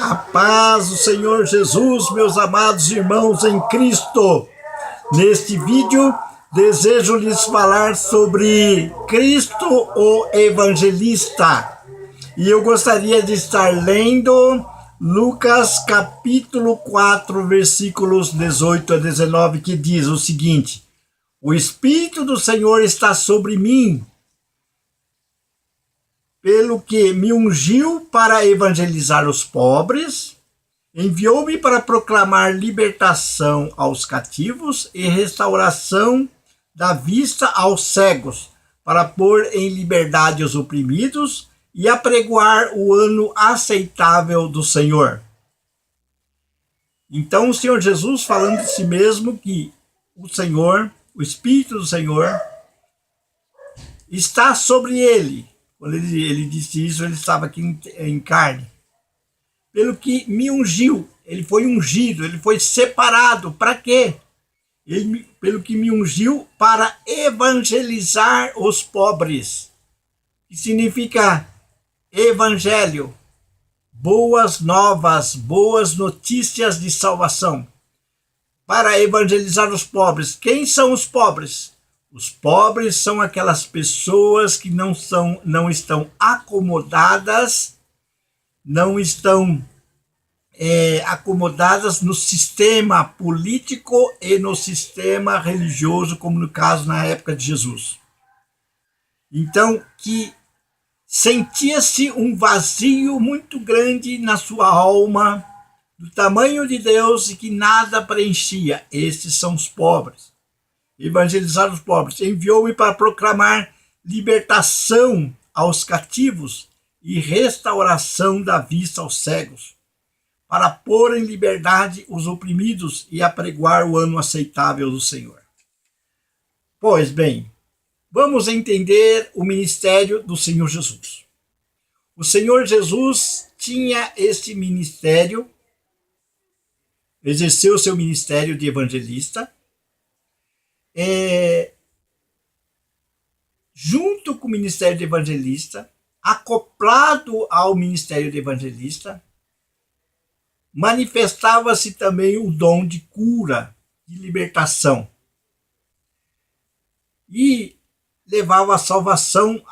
A paz do Senhor Jesus, meus amados irmãos em Cristo. Neste vídeo, desejo lhes falar sobre Cristo, o Evangelista. E eu gostaria de estar lendo Lucas capítulo 4, versículos 18 a 19, que diz o seguinte: O Espírito do Senhor está sobre mim, pelo que me ungiu para evangelizar os pobres, enviou-me para proclamar libertação aos cativos e restauração da vista aos cegos, para pôr em liberdade os oprimidos e apregoar o ano aceitável do Senhor. Então o Senhor Jesus, falando de si mesmo, que o Senhor, o Espírito do Senhor, está sobre ele. Quando ele disse isso, ele estava aqui em carne. Pelo que me ungiu, ele foi ungido, ele foi separado. Para quê? Pelo que me ungiu para evangelizar os pobres. Que significa evangelho, boas novas, boas notícias de salvação. Para evangelizar os pobres. Quem são os pobres? Os pobres são aquelas pessoas que não estão acomodadas, não estão acomodadas no sistema político e no sistema religioso, como no caso na época de Jesus. Então, que sentia-se um vazio muito grande na sua alma, do tamanho de Deus, e que nada preenchia. Esses são os pobres. Evangelizar os pobres. Enviou-me para proclamar libertação aos cativos e restauração da vista aos cegos, para pôr em liberdade os oprimidos e apregoar o ano aceitável do Senhor. Pois bem, vamos entender o ministério do Senhor Jesus. O Senhor Jesus tinha este ministério, exerceu seu ministério de evangelista, junto com o ministério de evangelista, acoplado ao ministério de evangelista, manifestava-se também o dom de cura, de libertação, e levava a salvação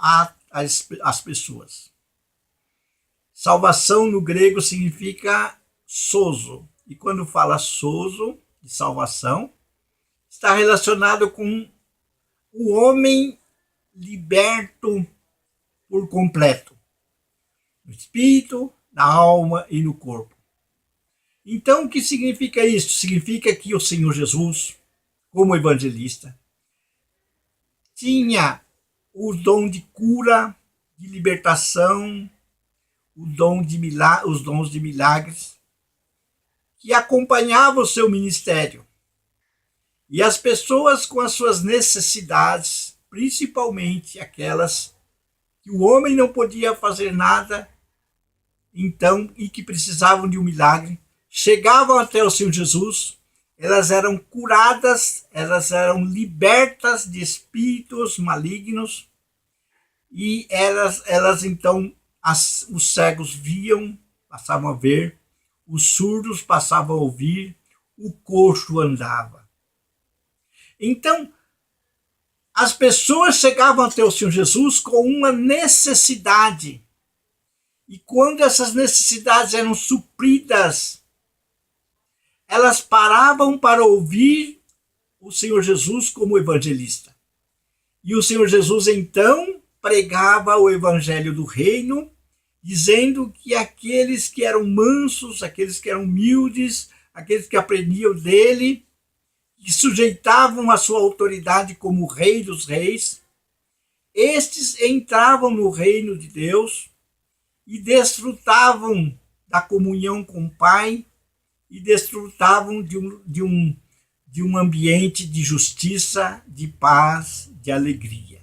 às pessoas. Salvação no grego significa sozo, e quando fala sozo, de salvação, está relacionado com o homem liberto por completo, no espírito, na alma e no corpo. Então, o que significa isso? Significa que o Senhor Jesus, como evangelista, tinha o dom de cura, de libertação, os dons de milagres, que acompanhavam o seu ministério. E as pessoas com as suas necessidades, principalmente aquelas que o homem não podia fazer nada, então, e que precisavam de um milagre, chegavam até o Senhor Jesus, elas eram curadas, elas eram libertas de espíritos malignos, e elas então, os cegos viam, passavam a ver, os surdos passavam a ouvir, o coxo andava. Então, as pessoas chegavam até o Senhor Jesus com uma necessidade. E quando essas necessidades eram supridas, elas paravam para ouvir o Senhor Jesus como evangelista. E o Senhor Jesus, então, pregava o evangelho do reino, dizendo que aqueles que eram mansos, aqueles que eram humildes, aqueles que aprendiam dele, que sujeitavam a sua autoridade como rei dos reis, estes entravam no reino de Deus e desfrutavam da comunhão com o Pai e desfrutavam de um ambiente de justiça, de paz, de alegria.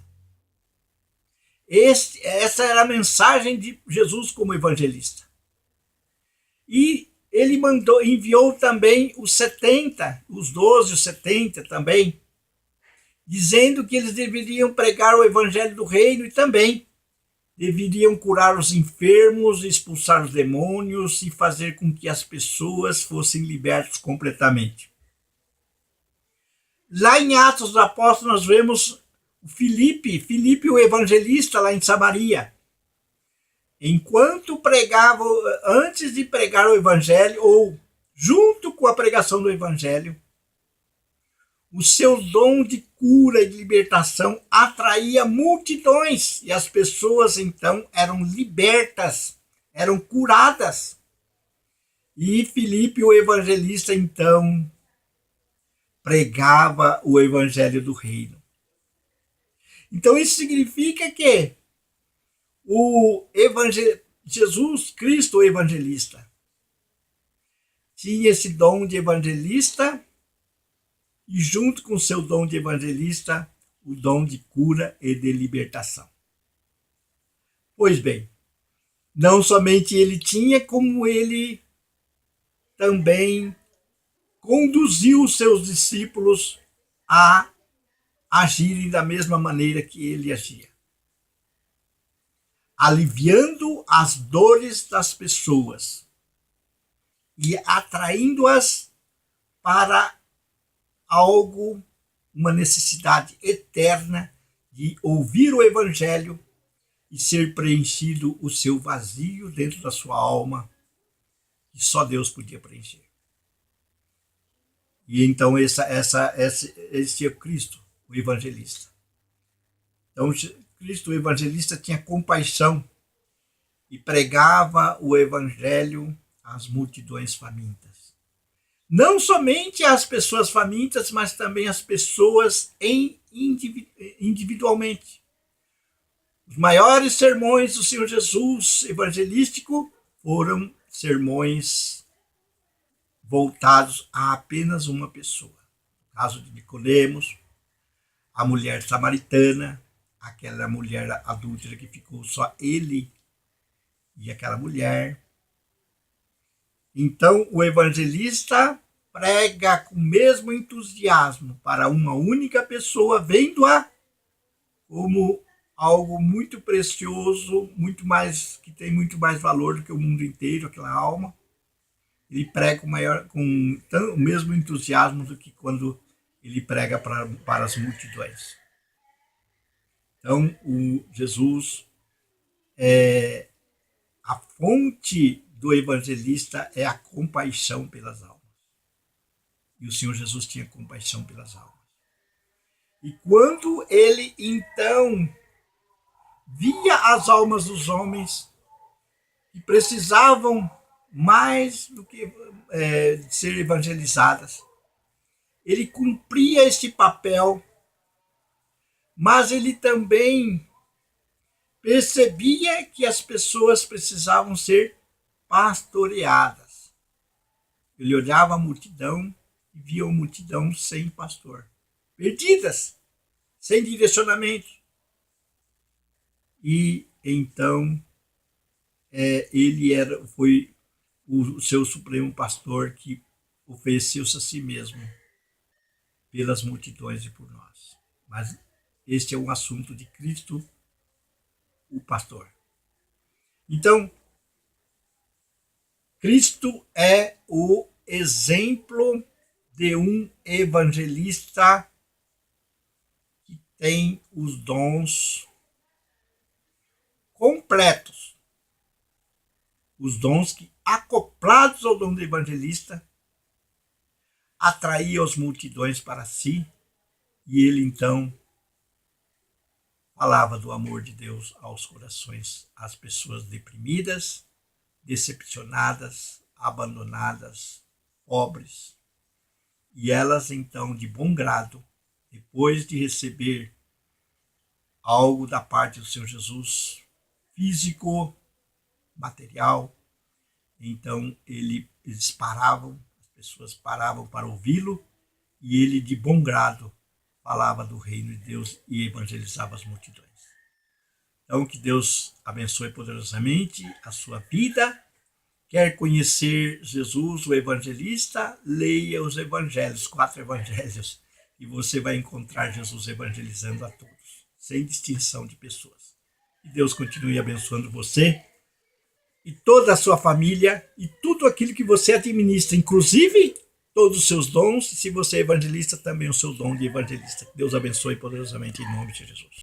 Essa era a mensagem de Jesus como evangelista. E ele enviou também os 70, os 12, os 70 também, dizendo que eles deveriam pregar o evangelho do reino e também deveriam curar os enfermos, expulsar os demônios e fazer com que as pessoas fossem libertas completamente. Lá em Atos dos Apóstolos nós vemos Filipe o evangelista lá em Samaria. Enquanto pregava, antes de pregar o evangelho, ou junto com a pregação do evangelho, o seu dom de cura e de libertação atraía multidões e as pessoas então eram libertas, eram curadas. E Filipe, o evangelista, então pregava o evangelho do reino. Então isso significa que Jesus Cristo, o evangelista, tinha esse dom de evangelista e junto com o seu dom de evangelista, o dom de cura e de libertação. Pois bem, não somente ele tinha, como ele também conduziu os seus discípulos a agirem da mesma maneira que ele agia, aliviando as dores das pessoas e atraindo-as para algo, uma necessidade eterna de ouvir o evangelho e ser preenchido o seu vazio dentro da sua alma, que só Deus podia preencher. E então esse é Cristo, o evangelista. Então Cristo, o evangelista, tinha compaixão e pregava o evangelho às multidões famintas. Não somente às pessoas famintas, mas também às pessoas individualmente. Os maiores sermões do Senhor Jesus evangelístico foram sermões voltados a apenas uma pessoa. No caso de Nicodemos, a mulher samaritana, aquela mulher adúltera que ficou só ele e aquela mulher. Então, o evangelista prega com o mesmo entusiasmo para uma única pessoa, vendo-a como algo muito precioso, muito mais, que tem muito mais valor do que o mundo inteiro, aquela alma. Ele prega com o mesmo entusiasmo do que quando ele prega para as multidões. Então, o Jesus, a fonte do evangelista é a compaixão pelas almas. E o Senhor Jesus tinha compaixão pelas almas. E quando ele, então, via as almas dos homens que precisavam mais do que ser evangelizadas, ele cumpria este papel, mas ele também percebia que as pessoas precisavam ser pastoreadas. Ele olhava a multidão e via a multidão sem pastor, perdidas, sem direcionamento. E então ele foi o seu supremo pastor que ofereceu-se a si mesmo pelas multidões e por nós. Mas este é um assunto de Cristo, o pastor. Então, Cristo é o exemplo de um evangelista que tem os dons completos. Os dons que, acoplados ao dom do evangelista, atraía as multidões para si, e ele então falava do amor de Deus aos corações, às pessoas deprimidas, decepcionadas, abandonadas, pobres. E elas então, de bom grado, depois de receber algo da parte do Senhor Jesus, físico, material, então eles paravam, as pessoas paravam para ouvi-lo, e ele de bom grado falava do reino de Deus e evangelizava as multidões. Então que Deus abençoe poderosamente a sua vida. Quer conhecer Jesus, o evangelista? Leia os evangelhos, 4 evangelhos, e você vai encontrar Jesus evangelizando a todos, sem distinção de pessoas. Que Deus continue abençoando você e toda a sua família e tudo aquilo que você administra, inclusive todos os seus dons. E se você é evangelista, também o seu dom de evangelista. Que Deus abençoe poderosamente em nome de Jesus.